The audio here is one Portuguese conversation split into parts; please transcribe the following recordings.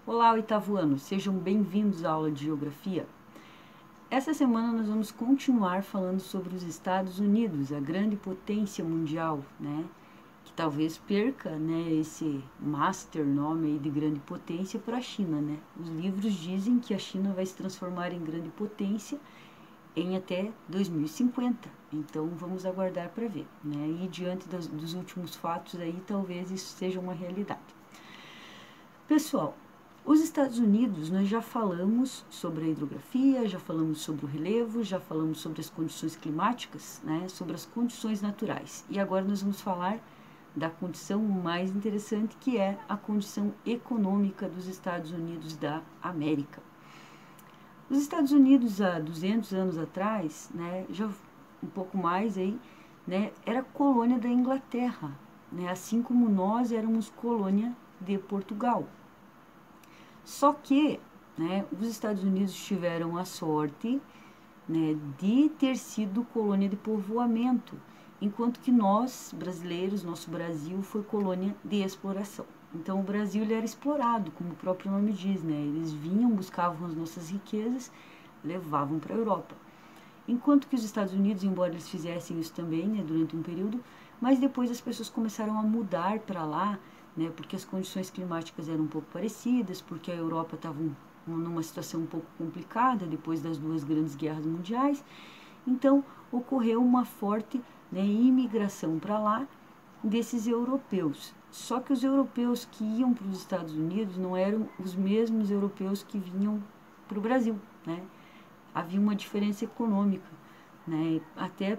Olá, oitavo ano, sejam bem-vindos à aula de Geografia. Essa semana nós vamos continuar falando sobre os Estados Unidos, a grande potência mundial, né? Que talvez perca, né, esse master nome aí de grande potência para a China, né? Os livros dizem que a China vai se transformar em grande potência em até 2050. Então vamos aguardar para ver, né? E diante dos últimos fatos aí, talvez isso seja uma realidade. Pessoal, os Estados Unidos, nós já falamos sobre a hidrografia, já falamos sobre o relevo, já falamos sobre as condições climáticas, né, sobre as condições naturais. E agora nós vamos falar da condição mais interessante, que é a condição econômica dos Estados Unidos da América. Os Estados Unidos, há 200 anos atrás, né, já um pouco mais aí, né, era colônia da Inglaterra, né, assim como nós éramos colônia de Portugal. Só que, né, os Estados Unidos tiveram a sorte, né, de ter sido colônia de povoamento, enquanto que nós, brasileiros, nosso Brasil foi colônia de exploração. Então, o Brasil ele era explorado, como o próprio nome diz, né? Eles vinham, buscavam as nossas riquezas, levavam para a Europa. Enquanto que os Estados Unidos, embora eles fizessem isso também, né, durante um período, mas depois as pessoas começaram a mudar para lá, né, porque as condições climáticas eram um pouco parecidas, porque a Europa estava numa situação um pouco complicada depois das duas grandes guerras mundiais. Então, ocorreu uma forte, né, imigração para lá desses europeus. Só que os europeus que iam para os Estados Unidos não eram os mesmos europeus que vinham para o Brasil, né? Havia uma diferença econômica, né? Até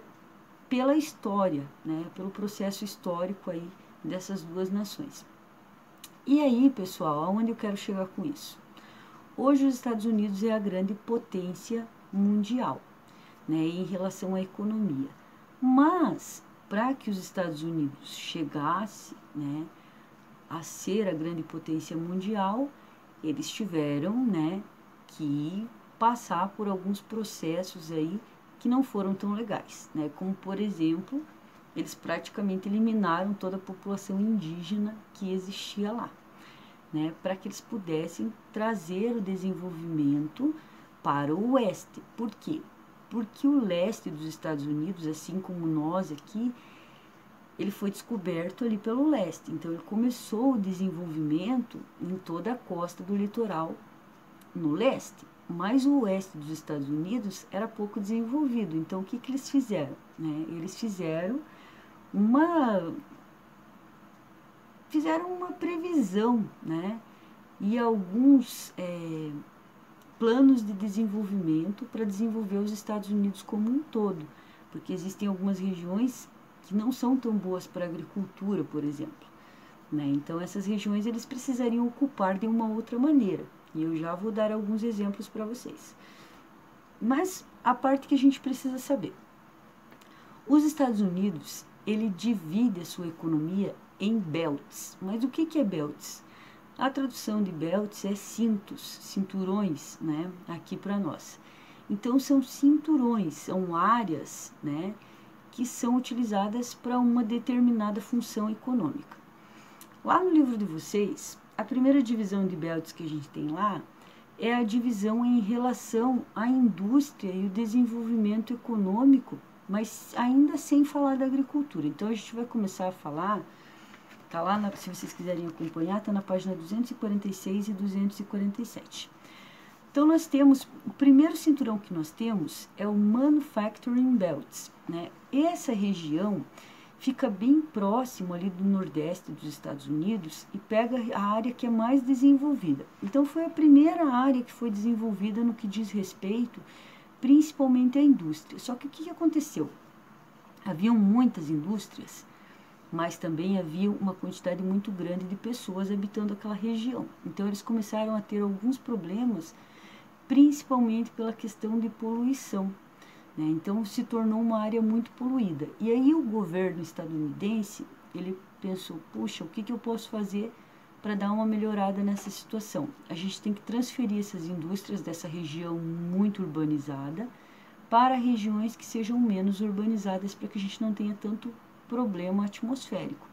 pela história, né? Pelo processo histórico aí dessas duas nações. E aí, pessoal, aonde eu quero chegar com isso? Hoje os Estados Unidos é a grande potência mundial, né, em relação à economia. Mas, para que os Estados Unidos chegasse, né, a ser a grande potência mundial, eles tiveram, né, que passar por alguns processos aí que não foram tão legais, né, como, por exemplo, eles praticamente eliminaram toda a população indígena que existia lá, né, para que eles pudessem trazer o desenvolvimento para o oeste. Por quê? Porque o leste dos Estados Unidos, assim como nós aqui, ele foi descoberto ali pelo leste. Então, ele começou o desenvolvimento em toda a costa do litoral no leste. Mas o oeste dos Estados Unidos era pouco desenvolvido. Então, o que eles fizeram? Né? Eles fizeram uma previsão, né? E alguns planos de desenvolvimento para desenvolver os Estados Unidos como um todo, porque existem algumas regiões que não são tão boas para a agricultura, por exemplo, né? Então essas regiões eles precisariam ocupar de uma outra maneira, e eu já vou dar alguns exemplos para vocês. Mas a parte que a gente precisa saber, os Estados Unidos ele divide a sua economia em belts. Mas o que é belts? A tradução de belts é cintos, cinturões, né, aqui para nós. Então são cinturões, são áreas, né, que são utilizadas para uma determinada função econômica. Lá no livro de vocês, a primeira divisão de belts que a gente tem lá é a divisão em relação à indústria e o desenvolvimento econômico, mas ainda sem falar da agricultura. Então a gente vai começar a falar. Tá lá, se vocês quiserem acompanhar, tá na página 246 e 247. Então, nós temos, o primeiro cinturão que nós temos é o Manufacturing Belts, né? Essa região fica bem próximo ali do nordeste dos Estados Unidos e pega a área que é mais desenvolvida. Então, foi a primeira área que foi desenvolvida no que diz respeito, principalmente à indústria. Só que o que aconteceu? Haviam muitas indústrias, mas também havia uma quantidade muito grande de pessoas habitando aquela região. Então, eles começaram a ter alguns problemas, principalmente pela questão de poluição, né? Então, se tornou uma área muito poluída. E aí, o governo estadunidense, ele pensou, puxa, o que eu posso fazer para dar uma melhorada nessa situação? A gente tem que transferir essas indústrias dessa região muito urbanizada para regiões que sejam menos urbanizadas, para que a gente não tenha tanto problema atmosférico.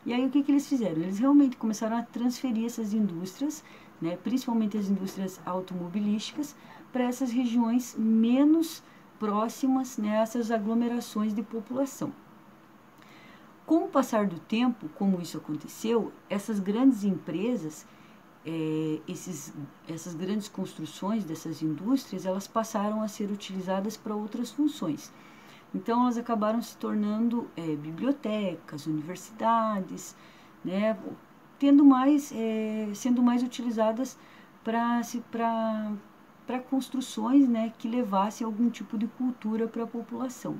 E aí o que eles fizeram? Eles realmente começaram a transferir essas indústrias, né, principalmente as indústrias automobilísticas, para essas regiões menos próximas, né, a essas aglomerações de população. Com o passar do tempo, como isso aconteceu, essas grandes empresas, essas grandes construções dessas indústrias, elas passaram a ser utilizadas para outras funções. Então, elas acabaram se tornando bibliotecas, universidades, né, sendo mais utilizadas para construções, né, que levassem algum tipo de cultura para a população.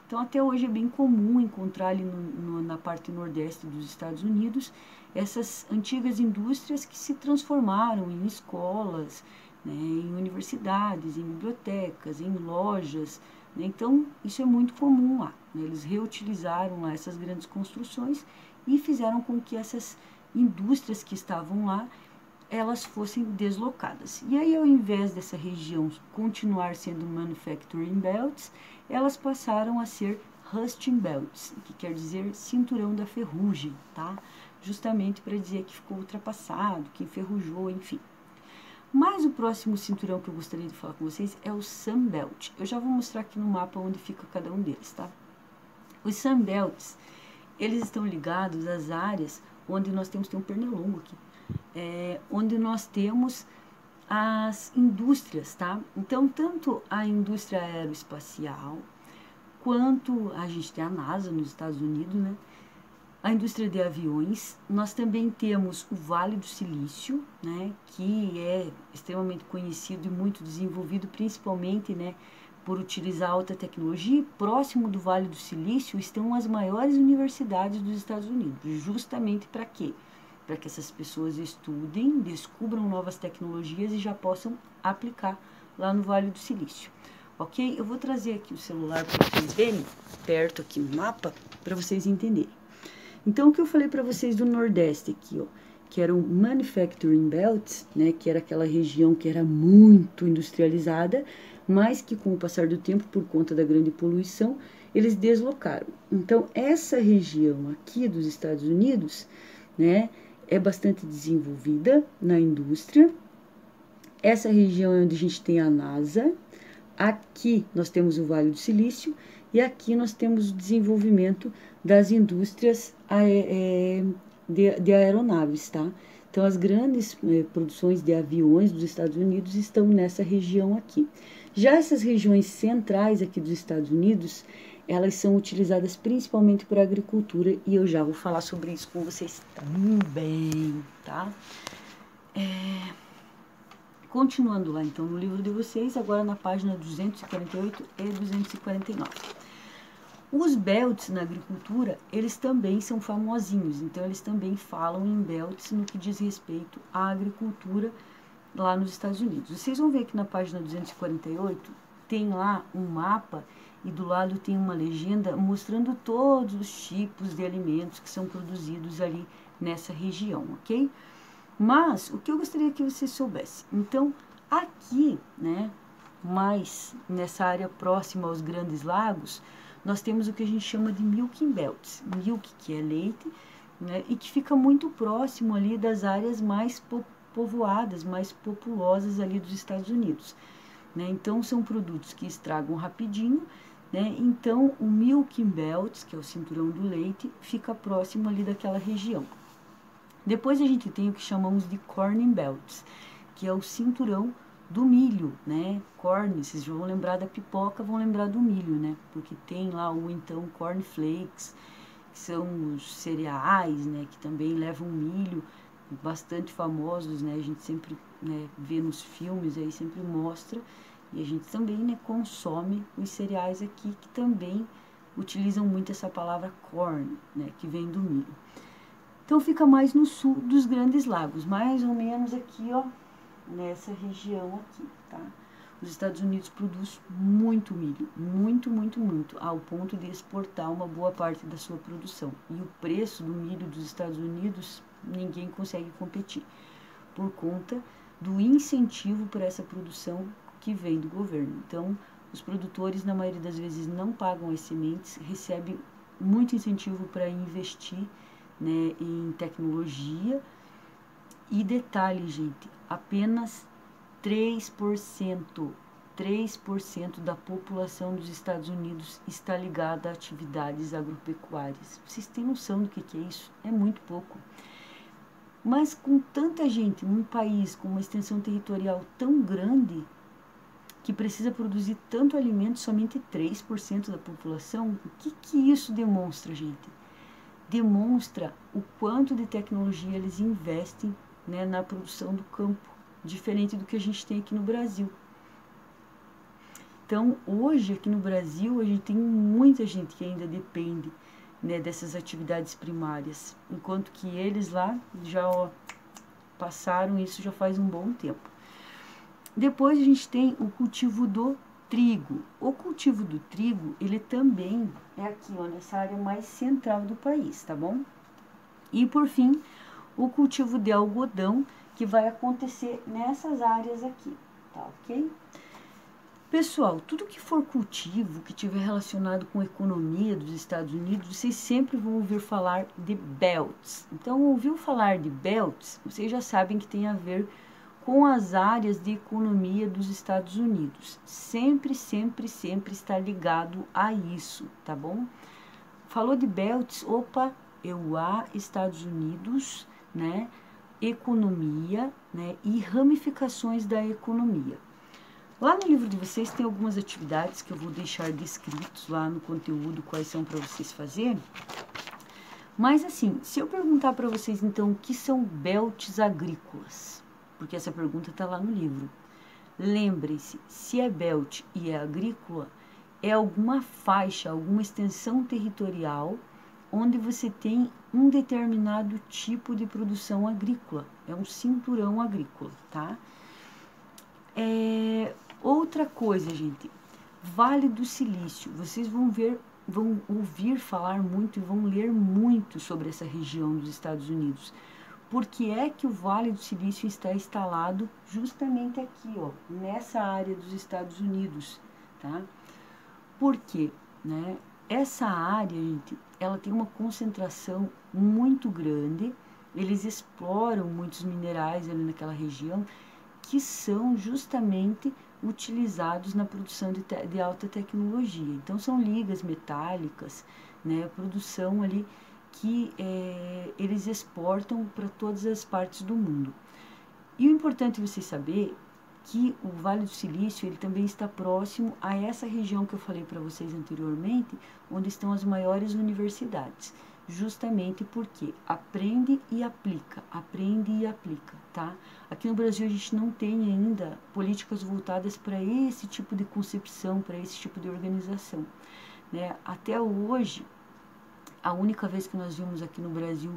Então, até hoje é bem comum encontrar ali na parte nordeste dos Estados Unidos essas antigas indústrias que se transformaram em escolas, né, em universidades, em bibliotecas, em lojas. Né? Então, isso é muito comum lá. Né? Eles reutilizaram lá essas grandes construções e fizeram com que essas indústrias que estavam lá elas fossem deslocadas. E aí, ao invés dessa região continuar sendo manufacturing belts, elas passaram a ser rusting belts, que quer dizer cinturão da ferrugem, tá? Justamente para dizer que ficou ultrapassado, que enferrujou, enfim. Mas o próximo cinturão que eu gostaria de falar com vocês é o Sun Belt. Eu já vou mostrar aqui no mapa onde fica cada um deles, tá? Os Sun Belts, eles estão ligados às áreas onde nós tem um pernilongo aqui, onde nós temos as indústrias, tá? Então, tanto a indústria aeroespacial, quanto a gente tem a NASA nos Estados Unidos, né? A indústria de aviões, nós também temos o Vale do Silício, né? Que é extremamente conhecido e muito desenvolvido, principalmente, né? Por utilizar alta tecnologia. Próximo do Vale do Silício estão as maiores universidades dos Estados Unidos, justamente para quê? Para que essas pessoas estudem, descubram novas tecnologias e já possam aplicar lá no Vale do Silício. Ok? Eu vou trazer aqui o celular para vocês verem, perto aqui no mapa, para vocês entenderem. Então, o que eu falei para vocês do Nordeste aqui, ó, que eram manufacturing belts, né, que era aquela região que era muito industrializada, mas que com o passar do tempo, por conta da grande poluição, eles deslocaram. Então, essa região aqui dos Estados Unidos, né, é bastante desenvolvida na indústria. Essa região é onde a gente tem a NASA. Aqui nós temos o Vale do Silício e aqui nós temos o desenvolvimento das indústrias de aeronaves, tá? Então, as grandes produções de aviões dos Estados Unidos estão nessa região aqui. Já essas regiões centrais aqui dos Estados Unidos, elas são utilizadas principalmente para a agricultura e eu já vou falar sobre isso com vocês também, tá? Continuando lá, então, no livro de vocês, agora na página 248 e 249. Os belts na agricultura, eles também são famosinhos, então eles também falam em belts no que diz respeito à agricultura lá nos Estados Unidos. Vocês vão ver que na página 248 tem lá um mapa e do lado tem uma legenda mostrando todos os tipos de alimentos que são produzidos ali nessa região, ok? Mas o que eu gostaria que você soubesse, então aqui, né, mais nessa área próxima aos Grandes Lagos, nós temos o que a gente chama de milking belts, milk que é leite, né, e que fica muito próximo ali das áreas mais povoadas, mais populosas ali dos Estados Unidos, né? Então são produtos que estragam rapidinho, né? Então o milking belts, que é o cinturão do leite, fica próximo ali daquela região. Depois a gente tem o que chamamos de corn belts, que é o cinturão do milho, né? Corn, vocês vão lembrar da pipoca, vão lembrar do milho, né? Porque tem lá o então corn flakes, que são os cereais, né? Que também levam milho, bastante famosos, né? A gente sempre, né, vê nos filmes, aí sempre mostra. E a gente também, né, consome os cereais aqui, que também utilizam muito essa palavra corn, né? Que vem do milho. Então, fica mais no sul dos Grandes Lagos, mais ou menos aqui, ó, nessa região aqui, tá? Os Estados Unidos produzem muito milho, muito, ao ponto de exportar uma boa parte da sua produção. E o preço do milho dos Estados Unidos, ninguém consegue competir, por conta do incentivo para essa produção que vem do governo. Então, os produtores, na maioria das vezes, não pagam as sementes, recebem muito incentivo para investir né, em tecnologia. E detalhe, gente, apenas 3% da população dos Estados Unidos está ligada a atividades agropecuárias. Vocês têm noção do que é isso? É muito pouco. Mas com tanta gente num país com uma extensão territorial tão grande, que precisa produzir tanto alimento, somente 3% da população, o que isso demonstra, gente? Demonstra o quanto de tecnologia eles investem, né, na produção do campo, diferente do que a gente tem aqui no Brasil. Então, hoje, aqui no Brasil, a gente tem muita gente que ainda depende, né, dessas atividades primárias, enquanto que eles lá já passaram isso já faz um bom tempo. Depois a gente tem o cultivo do trigo. O cultivo do trigo, ele também é aqui, ó, nessa área mais central do país, tá bom? E por fim, o cultivo de algodão, que vai acontecer nessas áreas aqui, tá ok? Pessoal, tudo que for cultivo, que tiver relacionado com a economia dos Estados Unidos, vocês sempre vão ouvir falar de belts. Então, ouviu falar de belts, vocês já sabem que tem a ver com as áreas de economia dos Estados Unidos. Sempre está ligado a isso, tá bom? Falou de belts, opa, Estados Unidos, né? Economia, né? E ramificações da economia. Lá no livro de vocês tem algumas atividades que eu vou deixar descritos lá no conteúdo, quais são para vocês fazerem. Mas assim, se eu perguntar para vocês então o que são belts agrícolas, porque essa pergunta está lá no livro. Lembre-se, se é belt e é agrícola, é alguma faixa, alguma extensão territorial onde você tem um determinado tipo de produção agrícola. É um cinturão agrícola, tá? Outra coisa, gente, Vale do Silício. Vocês vão ouvir falar muito e vão ler muito sobre essa região dos Estados Unidos. Por que é que o Vale do Silício está instalado justamente aqui, ó, nessa área dos Estados Unidos, tá? Por quê, né? Essa área, gente, ela tem uma concentração muito grande, eles exploram muitos minerais ali naquela região que são justamente utilizados na produção de alta tecnologia. Então, são ligas metálicas, né? Produção ali que eles exportam para todas as partes do mundo. E o importante você saber que o Vale do Silício ele também está próximo a essa região que eu falei para vocês anteriormente, onde estão as maiores universidades, justamente porque aprende e aplica, tá? Aqui no Brasil a gente não tem ainda políticas voltadas para esse tipo de concepção, para esse tipo de organização, né? Até hoje, a única vez que nós vimos aqui no Brasil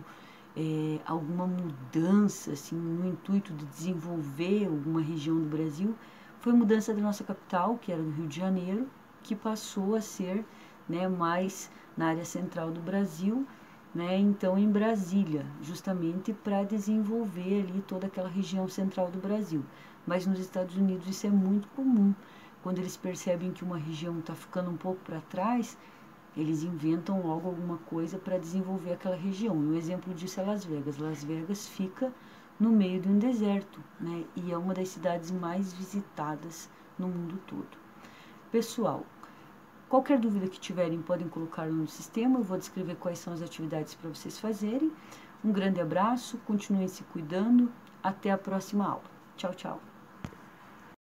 alguma mudança, assim, no intuito de desenvolver alguma região do Brasil, foi a mudança da nossa capital, que era do Rio de Janeiro, que passou a ser, né, mais na área central do Brasil, né, então em Brasília, justamente para desenvolver ali toda aquela região central do Brasil. Mas nos Estados Unidos isso é muito comum. Quando eles percebem que uma região está ficando um pouco para trás, eles inventam logo alguma coisa para desenvolver aquela região. E um exemplo disso é Las Vegas. Las Vegas fica no meio de um deserto, né? E é uma das cidades mais visitadas no mundo todo. Pessoal, qualquer dúvida que tiverem, podem colocar no sistema. Eu vou descrever quais são as atividades para vocês fazerem. Um grande abraço, continuem se cuidando. Até a próxima aula. Tchau, tchau.